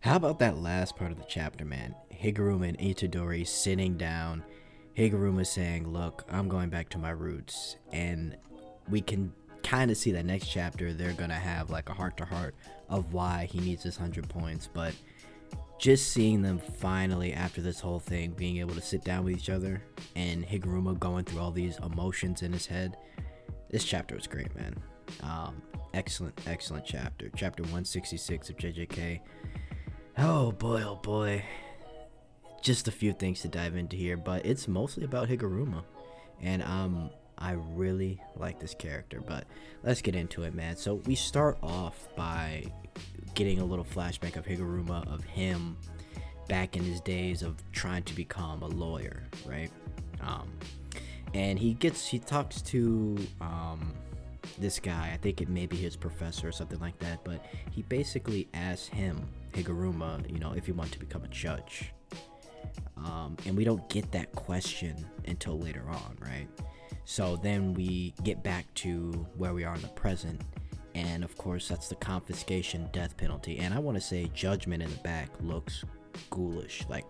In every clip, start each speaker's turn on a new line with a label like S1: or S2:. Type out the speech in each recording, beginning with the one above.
S1: How about that last part of the chapter, man? Higuruma and Itadori sitting down. Higuruma saying, "Look, I'm going back to my roots," and we can kind of see that next chapter they're gonna have like a heart-to-heart of why he needs his 100 points. But just seeing them finally, after this whole thing, being able to sit down with each other, and Higuruma going through all these emotions in his head, this chapter was great, man. Excellent chapter. Chapter 166 of JJK. Oh boy. Just a few things to dive into here, but it's mostly about Higuruma. And I really like this character, but let's get into it, man. So we start off by getting a little flashback of Higuruma, of him back in his days of trying to become a lawyer, right? And he talks to this guy. I think it may be his professor or something like that, but he basically asks him, Higuruma, if he wants to become a judge. And we don't get that question until later on, right? So then we get back to where we are in the present, and of course that's the confiscation death penalty. And I want to say Judgment in the back looks ghoulish, like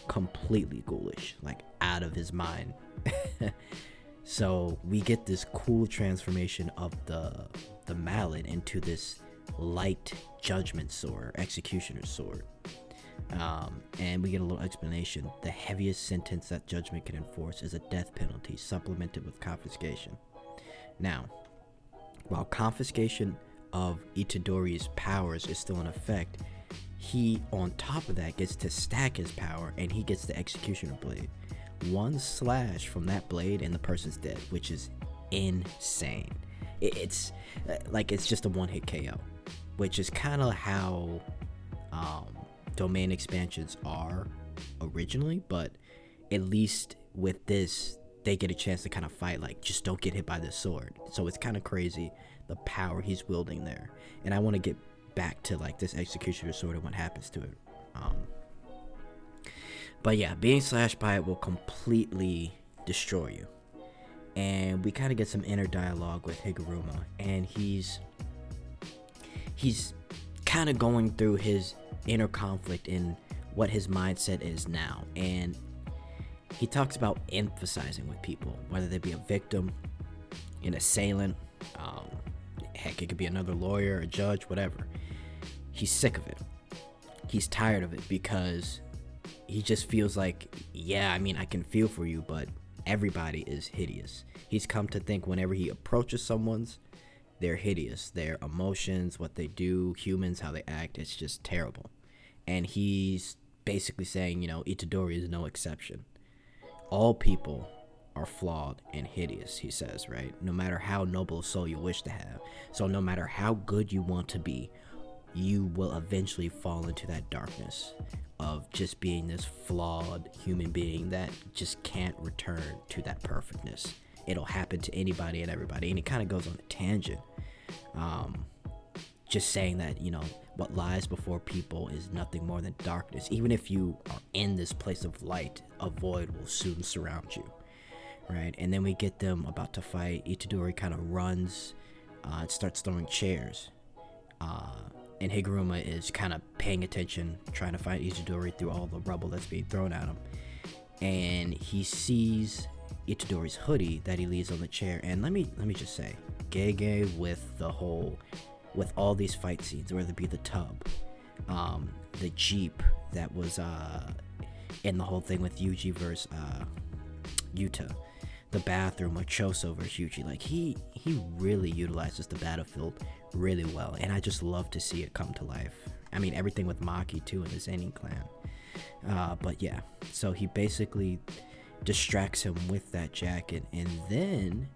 S1: completely ghoulish, like out of his mind. So we get this cool transformation of the mallet into this light judgment sword, executioner's sword. And we get a little explanation. The heaviest sentence that Judgment can enforce is a death penalty, supplemented with confiscation. Now, while confiscation of Itadori's powers is still in effect, he, on top of that, gets to stack his power, and he gets the executioner blade. One slash from that blade and the person's dead, which is insane. It's just a one-hit KO, which is kind of how domain expansions are originally, but at least with this they get a chance to kind of fight, like, just don't get hit by this sword. So it's kind of crazy the power he's wielding there. And I want to get back to like this executioner sword and what happens to it. But yeah, being slashed by it will completely destroy you. And we kind of get some inner dialogue with Higuruma, and he's kind of going through his inner conflict in what his mindset is now. And he talks about emphasizing with people, whether they be a victim, an assailant, heck, it could be another lawyer, a judge, whatever. He's sick of it. He's tired of it, because he just feels like, yeah, I mean, I can feel for you, but everybody is hideous. He's come to think whenever he approaches someone's, they're hideous. Their emotions, what they do, humans, how they act, it's just terrible. And he's basically saying, Itadori is no exception. All people are flawed and hideous, he says, right? No matter how noble a soul you wish to have. So no matter how good you want to be, you will eventually fall into that darkness of just being this flawed human being that just can't return to that perfectness. It'll happen to anybody and everybody. And it kind of goes on a tangent, just saying that, what lies before people is nothing more than darkness. Even if you are in this place of light, a void will soon surround you, right? And then we get them about to fight. Itadori kind of runs and starts throwing chairs, and Higuruma is kind of paying attention, trying to fight Itadori through all the rubble that's being thrown at him. And he sees Itadori's hoodie that he leaves on the chair. And let me just say, Gege with all these fight scenes, whether it be the tub, the Jeep that was in the whole thing with Yuji versus Yuta, the bathroom with Choso versus Yuji, like he really utilizes the battlefield really well, and I just love to see it come to life. I mean, everything with Maki too in the Zenin clan. But yeah, so he basically distracts him with that jacket, and then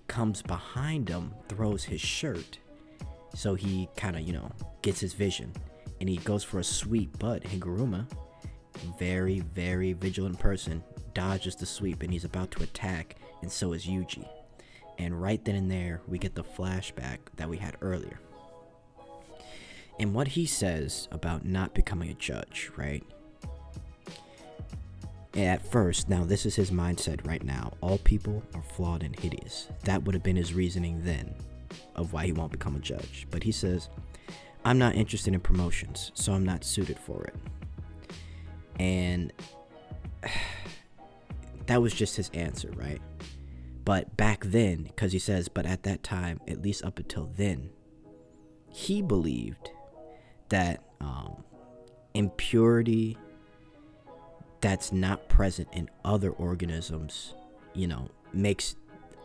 S1: comes behind him, throws his shirt, so he kind of, gets his vision, and he goes for a sweep, but Higuruma, very, very vigilant person, dodges the sweep, and he's about to attack, and so is Yuji. And right then and there, we get the flashback that we had earlier. And what he says about not becoming a judge, right? At first, now this is his mindset right now. All people are flawed and hideous. That would have been his reasoning then of why he won't become a judge. But he says, I'm not interested in promotions, so I'm not suited for it. And that was just his answer, right? But back then, because he says, but at that time, at least up until then, he believed that impurity that's not present in other organisms, makes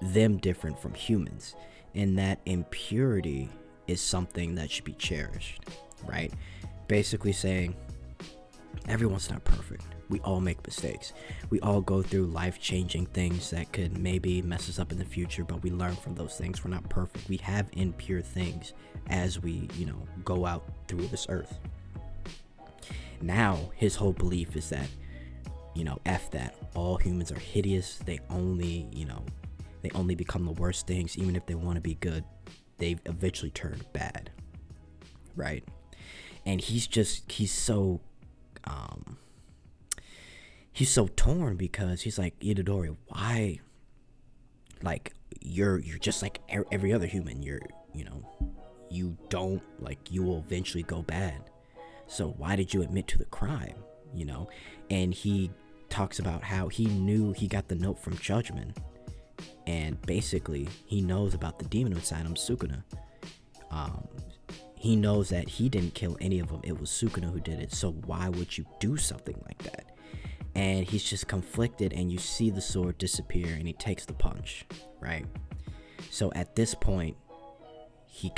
S1: them different from humans. And that impurity is something that should be cherished, right? Basically saying, everyone's not perfect. We all make mistakes. We all go through life-changing things that could maybe mess us up in the future, but we learn from those things. We're not perfect. We have impure things as we, go out through this earth. Now, his whole belief is that, F that. All humans are hideous. They only become the worst things. Even if they want to be good, they eventually turn bad, right? And he's so torn, because he's like, Itadori, why? Like, you're just like every other human. You don't, like, you will eventually go bad. So why did you admit to the crime? And he talks about how he knew he got the note from Judgment, and basically he knows about the demon inside him, Sukuna. He knows that he didn't kill any of them. It was Sukuna who did it. So why would you do something like that? And he's just conflicted, and you see the sword disappear, and he takes the punch, right? So at this point, he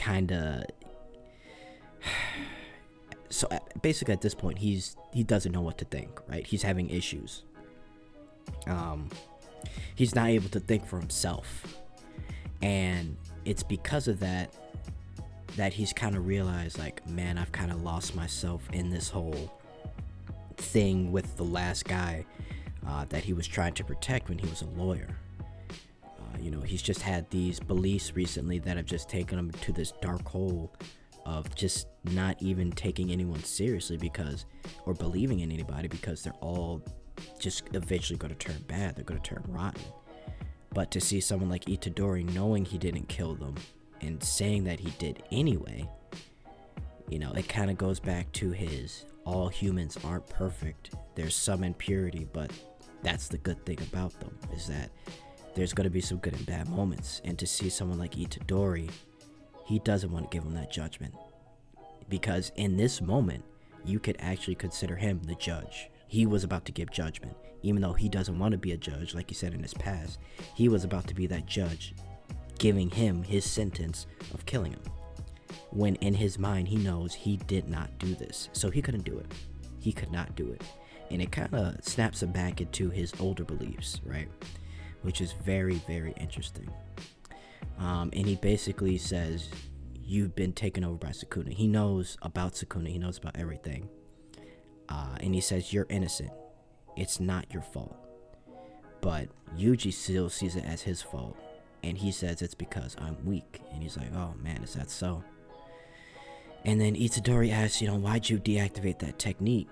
S1: basically at this point, he doesn't know what to think, right? He's having issues. He's not able to think for himself, and it's because of that he's kind of realized, like, man, I've kind of lost myself in this whole thing with the last guy that he was trying to protect when he was a lawyer. He's just had these beliefs recently that have just taken him to this dark hole of just not even taking anyone seriously or believing in anybody, because they're all just eventually going to turn bad. They're going to turn rotten. But to see someone like Itadori knowing he didn't kill them and saying that he did anyway, it kind of goes back to his all humans aren't perfect. There's some impurity, but that's the good thing about them, is that there's going to be some good and bad moments. And to see someone like Itadori, he doesn't want to give him that judgment, because in this moment, you could actually consider him the judge. He was about to give judgment, even though he doesn't want to be a judge, like he said in his past. He was about to be that judge, giving him his sentence of killing him, when in his mind he knows he did not do this. So he couldn't do it. He could not do it. And it kind of snaps him back into his older beliefs, right? Which is very, very interesting. And he basically says, you've been taken over by Sukuna. He knows about Sukuna. He knows about everything. And he says, you're innocent. It's not your fault. But Yuji still sees it as his fault. And he says, it's because I'm weak. And he's like, oh man, is that so? And then Itadori asks, why'd you deactivate that technique?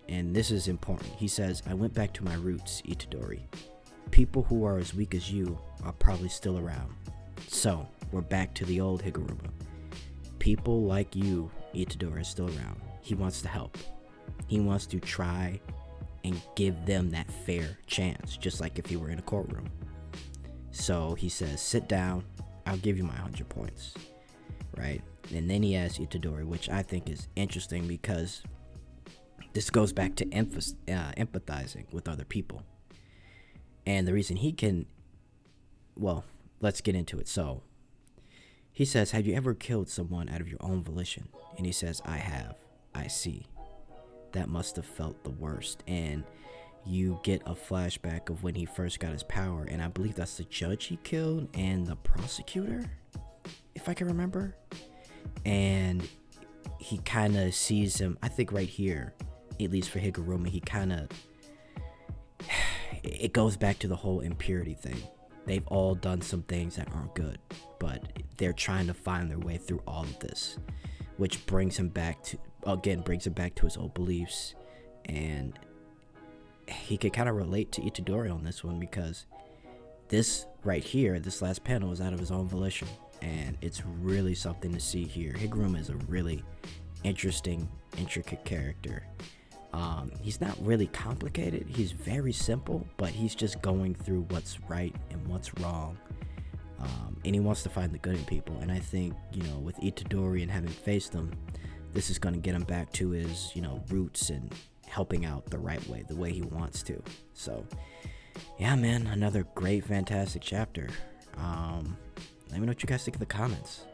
S1: And this is important. He says, I went back to my roots, Itadori. People who are as weak as you are probably still around. So, we're back to the old Higuruma. People like you, Itadori, are still around. He wants to help. He wants to try and give them that fair chance, just like if he were in a courtroom. So he says, sit down, I'll give you my 100 points, right? And then he asks Itadori, which I think is interesting, because this goes back to empathizing with other people. And the reason he can, well, let's get into it. So he says, have you ever killed someone out of your own volition? And he says, I have. I see. That must have felt the worst. And you get a flashback of when he first got his power, and I believe that's the judge he killed and the prosecutor, if I can remember. And he kind of sees him, I think right here, at least for Higuruma, he kind of, it goes back to the whole impurity thing. They've all done some things that aren't good, but they're trying to find their way through all of this, which brings him back to his old beliefs. And he could kind of relate to Itadori on this one, because this right here, this last panel, is out of his own volition, and it's really something to see here. Higuruma is a really interesting, intricate character. He's not really complicated. He's very simple, but he's just going through what's right and what's wrong. And he wants to find the good in people. And I think, with Itadori and having faced them, this is going to get him back to his, roots and helping out the right way, the way he wants to. So, yeah, man, another great, fantastic chapter. Let me know what you guys think in the comments.